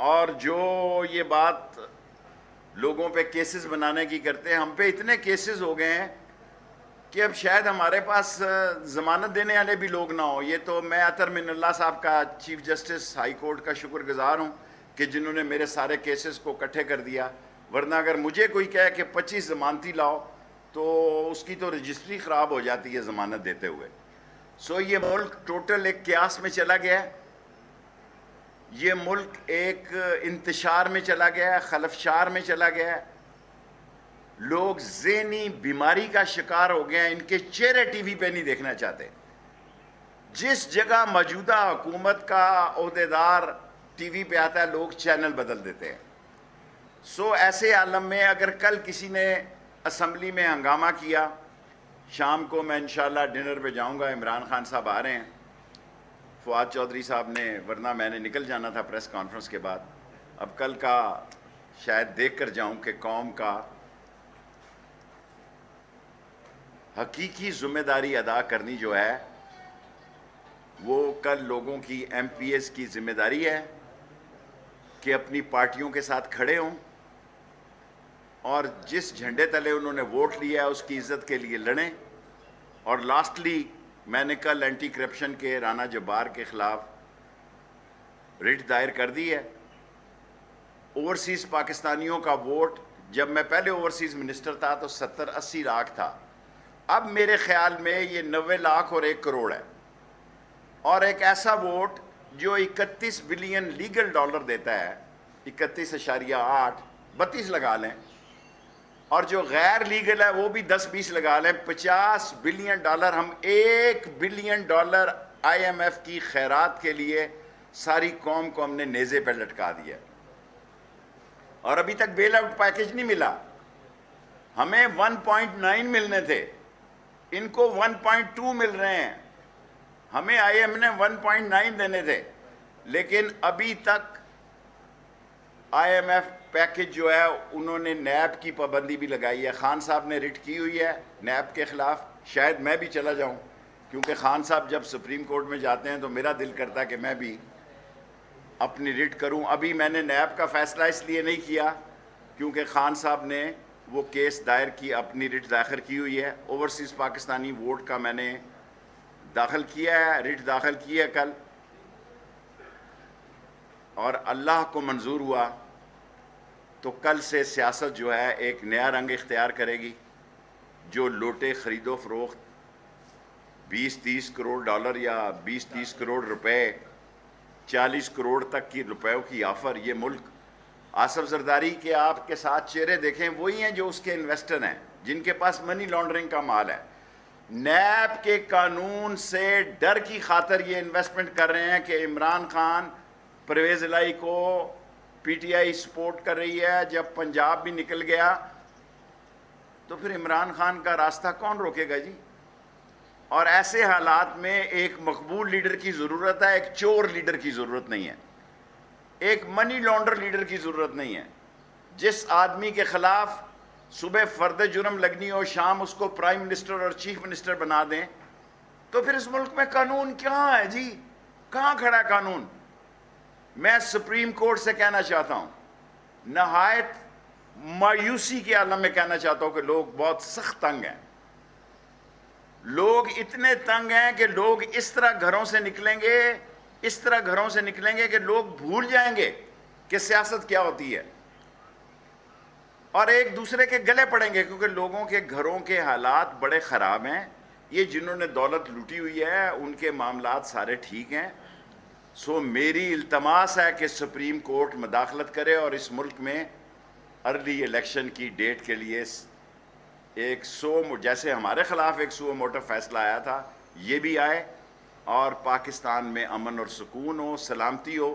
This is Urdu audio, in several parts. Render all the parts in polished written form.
اور جو یہ بات لوگوں پہ کیسز بنانے کی کرتے ہیں، ہم پہ اتنے کیسز ہو گئے ہیں کہ اب شاید ہمارے پاس ضمانت دینے والے بھی لوگ نہ ہوں. یہ تو میں اطہر من اللہ صاحب کا، چیف جسٹس ہائی کورٹ کا شکر گزار ہوں کہ جنہوں نے میرے سارے کیسز کو اکٹھے کر دیا. ورنہ اگر مجھے کوئی کہے کہ 25 ضمانتی لاؤ تو اس کی تو رجسٹری خراب ہو جاتی ہے ضمانت دیتے ہوئے. سو یہ ملک ٹوٹل ایک قیاس میں چلا گیا ہے، یہ ملک ایک انتشار میں چلا گیا ہے، خلفشار میں چلا گیا ہے. لوگ ذہنی بیماری کا شکار ہو گئے ہیں، ان کے چہرے ٹی وی پہ نہیں دیکھنا چاہتے. جس جگہ موجودہ حکومت کا عہدیدار ٹی وی پہ آتا ہے لوگ چینل بدل دیتے ہیں. سو ایسے عالم میں اگر کل کسی نے اسمبلی میں ہنگامہ کیا، شام کو میں انشاءاللہ ڈنر پہ جاؤں گا، عمران خان صاحب آ رہے ہیں، فواد چودھری صاحب نے، ورنہ میں نے نکل جانا تھا پریس کانفرنس کے بعد. اب کل کا شاید دیکھ کر جاؤں کہ قوم کا حقیقی ذمہ داری ادا کرنی جو ہے وہ کل لوگوں کی، ایم پی ایس کی ذمہ داری ہے کہ اپنی پارٹیوں کے ساتھ کھڑے ہوں اور جس جھنڈے تلے انہوں نے ووٹ لیا ہے اس کی عزت کے لیے لڑیں. اور لاسٹلی میں نے کل اینٹی کرپشن کے رانا جبار کے خلاف رٹ دائر کر دی ہے. اوورسیز پاکستانیوں کا ووٹ، جب میں پہلے اوورسیز منسٹر تھا تو 70-80 لاکھ تھا، اب میرے خیال میں یہ 90 لاکھ اور 1 کروڑ ہے. اور ایک ایسا ووٹ جو 31 بلین لیگل ڈالر دیتا ہے، 31.8، 32 لگا لیں، اور جو غیر لیگل ہے وہ بھی 10-20 لگا لیں، 50 بلین ڈالر. ہم 1 billion dollar I M F کی خیرات کے لیے ساری قوم کو ہم نے نیزے پہ لٹکا دیا، اور ابھی تک بیل آؤٹ پیکج نہیں ملا. ہمیں 1.9 ملنے تھے، ان کو 1.2 مل رہے ہیں. ہمیں آئی ایم نے 1.9 دینے تھے، لیکن ابھی تک آئی ایم ایف پیکج جو ہے انہوں نے نیب کی پابندی بھی لگائی ہے. خان صاحب نے رٹ کی ہوئی ہے نیب کے خلاف. شاید میں بھی چلا جاؤں، کیونکہ خان صاحب جب سپریم کورٹ میں جاتے ہیں تو میرا دل کرتا ہے کہ میں بھی اپنی رٹ کروں. ابھی میں نے نیب کا فیصلہ اس لیے نہیں کیا کیونکہ خان صاحب نے وہ کیس دائر کی، اپنی رٹ داخل کی ہوئی ہے. اوورسیز پاکستانی ووٹ کا میں نے داخل کیا ہے، رٹ داخل کی ہے کل، اور اللہ کو منظور ہوا تو کل سے سیاست جو ہے ایک نیا رنگ اختیار کرے گی. جو لوٹے خرید و فروخت 20-30 کروڑ ڈالر یا 20-30 کروڑ روپے، 40 کروڑ تک کی روپیوں کی آفر، یہ ملک آصف زرداری کے آپ کے ساتھ چہرے دیکھیں وہی ہیں جو اس کے انویسٹر ہیں، جن کے پاس منی لانڈرنگ کا مال ہے. نیب کے قانون سے ڈر کی خاطر یہ انویسٹمنٹ کر رہے ہیں کہ عمران خان، پرویز الہی کو پی ٹی آئی سپورٹ کر رہی ہے. جب پنجاب بھی نکل گیا تو پھر عمران خان کا راستہ کون روکے گا جی؟ اور ایسے حالات میں ایک مقبول لیڈر کی ضرورت ہے، ایک چور لیڈر کی ضرورت نہیں ہے، ایک منی لانڈر لیڈر کی ضرورت نہیں ہے. جس آدمی کے خلاف صبح فرد جرم لگنی ہو، شام اس کو پرائم منسٹر اور چیف منسٹر بنا دیں، تو پھر اس ملک میں قانون کہاں ہے جی؟ کہاں کھڑا ہے قانون؟ میں سپریم کورٹ سے کہنا چاہتا ہوں، نہایت مایوسی کے عالم میں کہنا چاہتا ہوں کہ لوگ بہت سخت تنگ ہیں. لوگ اتنے تنگ ہیں کہ لوگ اس طرح گھروں سے نکلیں گے، اس طرح گھروں سے نکلیں گے کہ لوگ بھول جائیں گے کہ سیاست کیا ہوتی ہے، اور ایک دوسرے کے گلے پڑیں گے، کیونکہ لوگوں کے گھروں کے حالات بڑے خراب ہیں. یہ جنہوں نے دولت لوٹی ہوئی ہے ان کے معاملات سارے ٹھیک ہیں. سو میری التماس ہے کہ سپریم کورٹ مداخلت کرے اور اس ملک میں ارلی الیکشن کی ڈیٹ کے لیے ایک جیسے ہمارے خلاف ایک سو موٹو فیصلہ آیا تھا، یہ بھی آئے اور پاکستان میں امن اور سکون ہو، سلامتی ہو.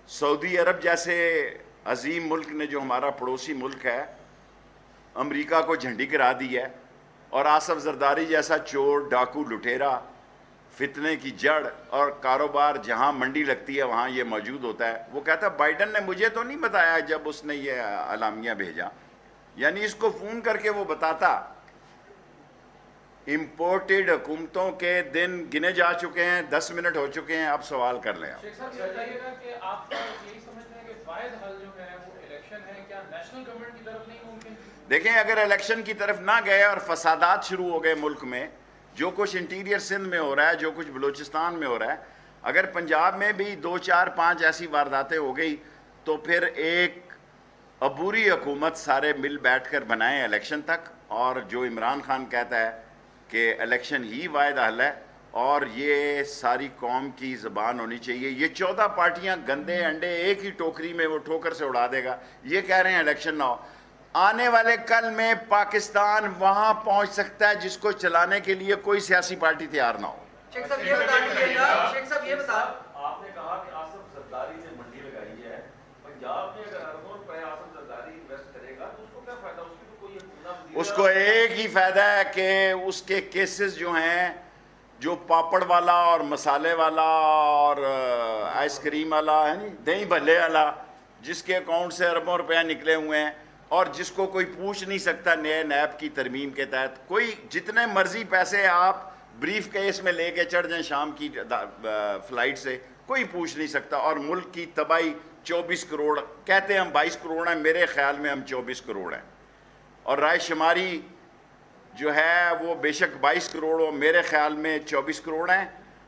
سعودی عرب جیسے عظیم ملک نے، جو ہمارا پڑوسی ملک ہے، امریکہ کو جھنڈی کرا دی ہے، اور آصف زرداری جیسا چور، ڈاکو، لٹیرا، فتنے کی جڑ اور کاروبار جہاں منڈی لگتی ہے وہاں یہ موجود ہوتا ہے. وہ کہتا ہے بائیڈن نے مجھے تو نہیں بتایا جب اس نے یہ اعلامیہ بھیجا، یعنی اس کو فون کر کے وہ بتاتا امپورٹڈ حکومتوں کے دن گنے جا چکے ہیں, 10 منٹ ہو چکے ہیں, اب سوال کر لیں آپ. شیخ صاحب یہ بتائیے گا کہ آپ یہی سمجھتے ہیں کہ واحد حل جو ہے وہ الیکشن ہے, کیا نیشنل گورنمنٹ کی طرف نہیں ممکن؟ دیکھیں اگر الیکشن کی طرف نہ گئے اور فسادات شروع ہو گئے ملک میں, جو کچھ انٹیریئر سندھ میں ہو رہا ہے, جو کچھ بلوچستان میں ہو رہا ہے, اگر پنجاب میں بھی 2 4 5 ایسی وارداتیں ہو گئی تو پھر ایک عبوری حکومت سارے مل بیٹھ کر بنائیں الیکشن تک. اور جو عمران خان کہتا ہے کہ الیکشن ہی واحد حل ہے اور یہ ساری قوم کی زبان ہونی چاہیے, یہ 14 پارٹیاں گندے انڈے ایک ہی ٹوکری میں وہ ٹھوکر سے اڑا دے گا. یہ کہہ رہے ہیں الیکشن نہ ہو, آنے والے کل میں پاکستان وہاں پہنچ سکتا ہے جس کو چلانے کے لیے کوئی سیاسی پارٹی تیار نہ ہو. شیخ صاحب یہ بتا دیجیے گا, شیخ صاحب یہ بتا, آپ نے کہا کہ آصف زرداری نے منڈی لگائی ہے, پنجاب میں اگر اربوں روپے آصف زرداری انویسٹ کرے گا تو اس کو کیا فائدہ؟ اس کی تو کوئی اس کو ایک ہی فائدہ ہے کہ اس کے کیسز جو ہیں, جو پاپڑ والا اور مسالے والا اور آئس کریم والا ہے, دہی بھلے والا, جس کے اکاؤنٹ سے اربوں روپیہ نکلے ہوئے ہیں اور جس کو کوئی پوچھ نہیں سکتا نئے نیب کی ترمیم کے تحت, کوئی جتنے مرضی پیسے آپ بریف کیس میں لے کے چڑھ جائیں شام کی فلائٹ سے, کوئی پوچھ نہیں سکتا. اور ملک کی تباہی 24 کروڑ کہتے ہیں, ہم 22 کروڑ ہیں, میرے خیال میں ہم 24 کروڑ ہیں, اور رائے شماری جو ہے وہ بے شک 22 کروڑ ہو, میرے خیال میں 24 کروڑ ہیں.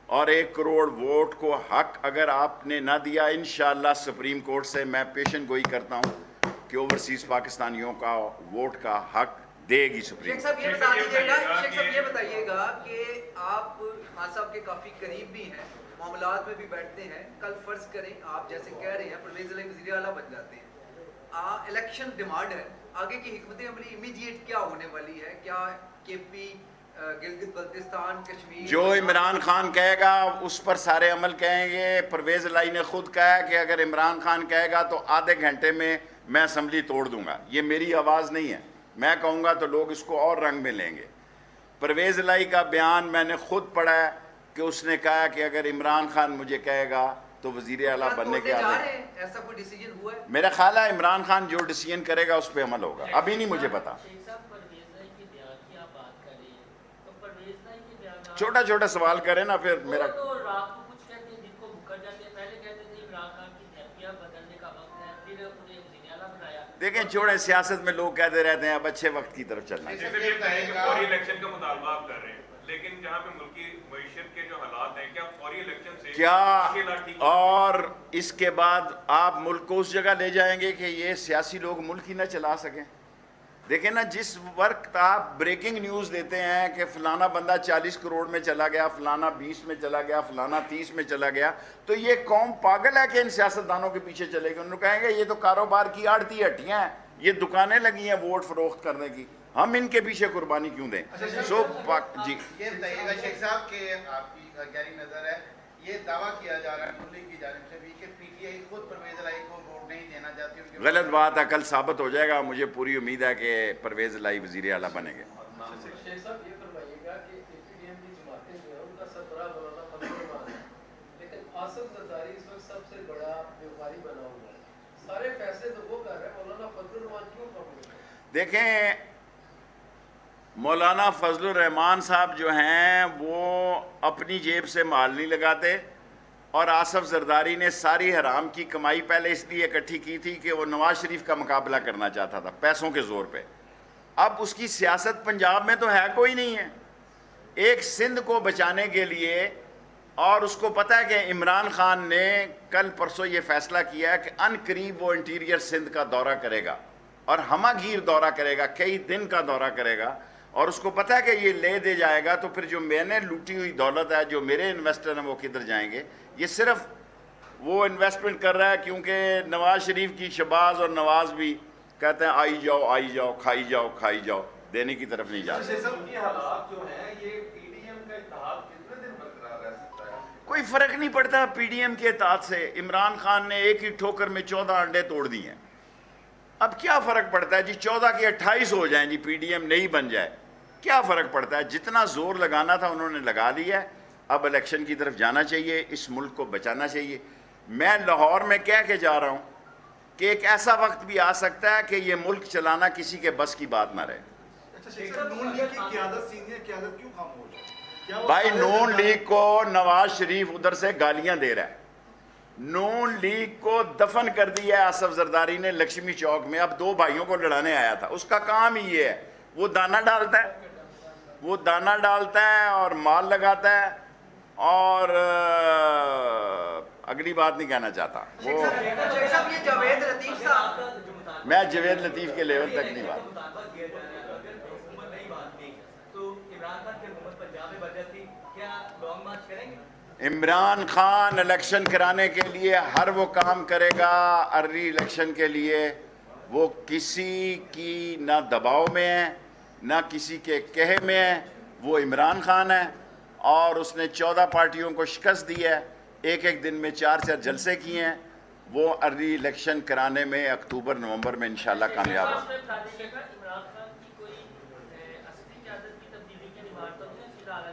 اور 1 کروڑ ووٹ کو حق اگر آپ نے نہ دیا, انشاءاللہ سپریم کورٹ سے میں پیشن گوئی کرتا ہوں کہ اوورسیز پاکستانیوں کا ووٹ کا حق دے گی سپریم. شیخ صاحب یہ بتا دیجیے گا, شیخ صاحب یہ بتائیے گا کہ آپ خان صاحب کے کافی قریب بھی ہیں, معاملات میں بھی بیٹھتے ہیں, کل فرض کریں آپ جیسے کہہ رہے ہیں پرویز الہی وزیر اعلیٰ بن جاتے ہیں, الیکشن ڈیمانڈ ہے, آگے کی حکمت عملی امیڈیٹ کیا ہونے والی ہے؟ کیا کے پی, گلگت بلتستان, کشمیر, جو عمران خان کہے گا اس پر سارے عمل کہیں گے. پرویز الہی نے خود کہا کہ اگر عمران خان کہے گا تو آدھے گھنٹے میں میں اسمبلی توڑ دوں گا. یہ میری آواز نہیں ہے, میں کہوں گا تو لوگ اس کو اور رنگ میں لیں گے. پرویز الہی کا بیان میں نے خود پڑھا ہے کہ اس نے کہا کہ اگر عمران خان مجھے کہے گا تو وزیر اعلیٰ بننے کے آدھے. ایسا کوئی ڈیسیجن ہوا ہے؟ میرا خیال ہے عمران خان جو ڈیسیجن کرے گا اس پہ عمل ہوگا, ابھی نہیں مجھے پتا. چھوٹا چھوٹا سوال کریں نا, پھر میرا دیکھیں چھوڑیں, سیاست میں لوگ کہتے رہتے ہیں اب اچھے وقت کی طرف چلنا چاہیے. فوری الیکشن کا مطالبہ آپ کر رہے ہیں, لیکن جہاں پہ ملکی معیشت کے جو حالات ہیں, کیا فوری الیکشن سے کیا اور اس کے بعد آپ ملک کو اس جگہ لے جائیں گے کہ یہ سیاسی لوگ ملک ہی نہ چلا سکیں؟ دیکھیں نا, جس وقت آپ بریکنگ نیوز دیتے ہیں کہ فلانا بندہ 40 کروڑ میں چلا گیا, فلانا 20 میں چلا گیا, فلانا 30 میں چلا گیا, تو یہ قوم پاگل ہے کہ ان سیاستدانوں کے پیچھے چلے گی؟ انہوں نے کہیں گے یہ تو کاروبار کی آڑتی ہٹیاں ہیں, یہ دکانیں لگی ہیں ووٹ فروخت کرنے کی, ہم ان کے پیچھے قربانی کیوں دیں؟ جی یہ بتائیے گا شیخ صاحب کہ آپ کی گہری نظر ہے, یہ دعویٰ کیا جا رہا ہے ملک کی جانب سے بھی کہ پی ٹی آئی خود پرویز الہی کو ووٹ نہیں دینا چاہتی. غلط بات ہے, کل ثابت ہو جائے گا. مجھے پوری امید ہے کہ پرویز الہی وزیر اعلیٰ بنیں گے. شیخ صاحب یہ فرمائیے گا کہ اے پی ڈی ایم کی جماعتیں جو ہیں ان کا سربراہ مولانا فضل الرحمان ہے, لیکن آصف زرداری اس وقت سب سے بڑا بیوقاری بنا ہوا ہے, سارے فیصلے تو وہ کر رہے ہیں, مولانا فضل الرحمان کیوں کر؟ دیکھیں مولانا فضل الرحمان صاحب جو ہیں وہ اپنی جیب سے مال نہیں لگاتے, اور آصف زرداری نے ساری حرام کی کمائی پہلے اس لیے اکٹھی کی تھی کہ وہ نواز شریف کا مقابلہ کرنا چاہتا تھا پیسوں کے زور پہ. اب اس کی سیاست پنجاب میں تو ہے کوئی نہیں ہے, ایک سندھ کو بچانے کے لیے, اور اس کو پتہ ہے کہ عمران خان نے کل پرسوں یہ فیصلہ کیا ہے کہ ان قریب وہ انٹیریئر سندھ کا دورہ کرے گا اور ہمہ گیر دورہ کرے گا, کئی دن کا دورہ کرے گا, اور اس کو پتہ ہے کہ یہ لے دے جائے گا تو پھر جو میں نے لوٹی ہوئی دولت ہے, جو میرے انویسٹر ہیں وہ کدھر جائیں گے؟ یہ صرف وہ انویسٹمنٹ کر رہا ہے کیونکہ نواز شریف کی شہباز اور نواز بھی کہتے ہیں آئی جاؤ کھائی جاؤ, دینے کی طرف نہیں جاتے. یہ حالات جو ہیں یہ پی ڈی ایم کا اتحاد کتنے دن برقرار رہ سکتا ہے؟ کوئی فرق نہیں پڑتا پی ڈی ایم کے اتحاد سے. عمران خان نے ایک ہی ٹھوکر میں 14 انڈے توڑ دیے ہیں, اب کیا فرق پڑتا ہے جی 14 کے 28 ہو جائیں جی, پی ڈی ایم نہیں بن جائے, کیا فرق پڑتا ہے؟ جتنا زور لگانا تھا انہوں نے لگا لیا ہے, اب الیکشن کی طرف جانا چاہیے, اس ملک کو بچانا چاہیے. میں لاہور میں کہہ کے جا رہا ہوں کہ ایک ایسا وقت بھی آ سکتا ہے کہ یہ ملک چلانا کسی کے بس کی بات نہ رہے. اچھا شیخ صاحب نون لیگ کی قیادت سینئر قیادت کیوں خاموش ہے؟ کیا وہ بھائی سارے نون زرداری- لیگ کو نواز شریف ادھر سے گالیاں دے رہا ہے. نون لیگ کو دفن کر دیا ہے آصف زرداری نے لکشمی چوک میں. اب 2 بھائیوں کو لڑانے آیا تھا, اس کا کام ہی یہ ہے, وہ دانہ ڈالتا ہے, وہ دانہ ڈالتا ہے اور مال لگاتا ہے, اور اگلی بات نہیں کہنا چاہتا. شیخ وہ صاحب یہ جاوید لطیف صاحب میں جاوید لطیف کے لیول تک نہیں بات. مطالبہ کیا جا رہا ہے اگر حکومت نہیں مانتی تو عمران خان کی حکومت پنجاب میں بچ جاتی, کیا لانگ مارچ کریں گے؟ عمران خان الیکشن کرانے کے لیے ہر وہ کام کرے گا ارلی الیکشن کے لیے. وہ کسی کی نہ دباؤ میں ہے نہ کسی کے کہے میں ہے. وہ عمران خان ہے اور اس نے 14 پارٹیوں کو شکست دی ہے, ایک دن میں 4 جلسے کیے ہیں. وہ ارلی الیکشن کرانے میں اکتوبر نومبر میں انشاءاللہ کامیاب ہو.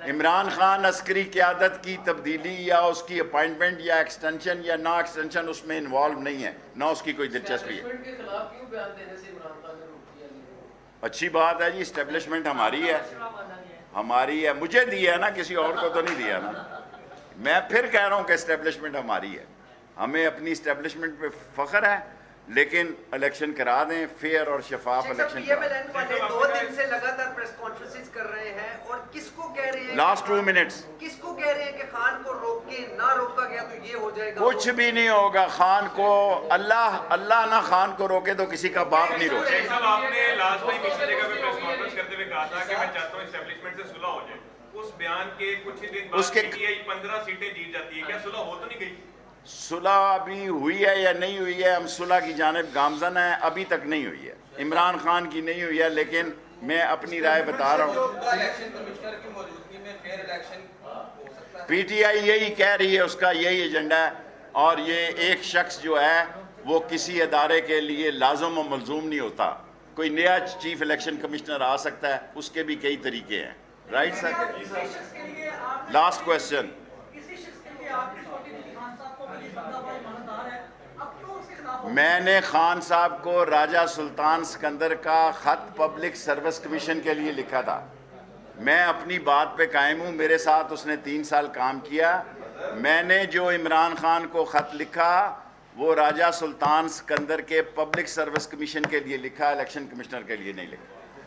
عمران خان عسکری قیادت کی تبدیلی یا اس کی اپائنٹمنٹ یا ایکسٹینشن یا نا ایکسٹینشن اس میں انوالو نہیں ہے, نہ اس کی کوئی دلچسپی ہے. اسٹیبلشمنٹ کے خلاف کیوں بیان دینے سے عمران خان نے روک دیا لیڈر؟ اچھی بات ہے جی, اسٹیبلشمنٹ ہماری ہے, ہماری ہے, مجھے دیا ہے نا, کسی اور کو تو نہیں دیا نا. میں پھر کہہ رہا ہوں کہ اسٹیبلشمنٹ ہماری ہے, ہمیں اپنی اسٹیبلشمنٹ پہ فخر ہے, لیکن الیکشن کرا دیں, فیئر اور شفاف شیخ صاحب الیکشن پی ایم کرا ایل این والے 2 دن سے لگاتار پریس کانفرنسز کر رہے ہیں اور کس کو کہہ رہے ہیں, لاسٹ 2 منٹس. کس کو کہہ رہے ہیں کہ خان کو روک کے نہ روکا گیا تو یہ ہو جائے گا. کچھ بھی نہیں ہوگا خان کو, اللہ نہ خان کو روکے تو کسی کا باپ نہیں روکے. شیخ صاحب آپ نے لاسٹ ٹائم اسی جگہ پہ پریس کانفرنس کرتے ہوئے کہا تھا کہ میں چاہتا ہوں اسٹیبلشمنٹ سے صلح ہو جائے. اس بیان کے کچھ ہی دن اس بعد کے- پی ٹی آئی 15 سیٹیں جیت جاتی ہے, کیا صلح ہو تو نہیں گئی؟ صلح ابھی ہوئی ہے یا نہیں ہوئی ہے, ہم صلح کی جانب گامزن ہیں, ابھی تک نہیں ہوئی ہے. عمران خان کی نہیں ہوئی ہے, لیکن میں اپنی رائے بتا رہا ہوں. الیکشن کمشنر کی موجودگی میں فیئر الیکشن ہو سکتا ہے؟ پی ٹی آئی یہی کہہ رہی ہے, اس کا یہی ایجنڈا ہے, اور یہ ایک شخص جو ہے وہ کسی ادارے کے لیے لازم و ملزوم نہیں ہوتا. کوئی نیا چیف الیکشن کمشنر آ سکتا ہے, اس کے بھی کئی طریقے ہیں. Right sir, last question. میں نے خان صاحب کو راجہ سلطان سکندر کا خط پبلک سروس کمیشن کے لیے لکھا تھا. میں اپنی بات پہ قائم ہوں, میرے ساتھ اس نے 3 سال کام کیا. میں نے جو عمران خان کو خط لکھا وہ راجہ سلطان سکندر کے پبلک سروس کمیشن کے لیے لکھا, الیکشن کمشنر کے لیے نہیں لکھا.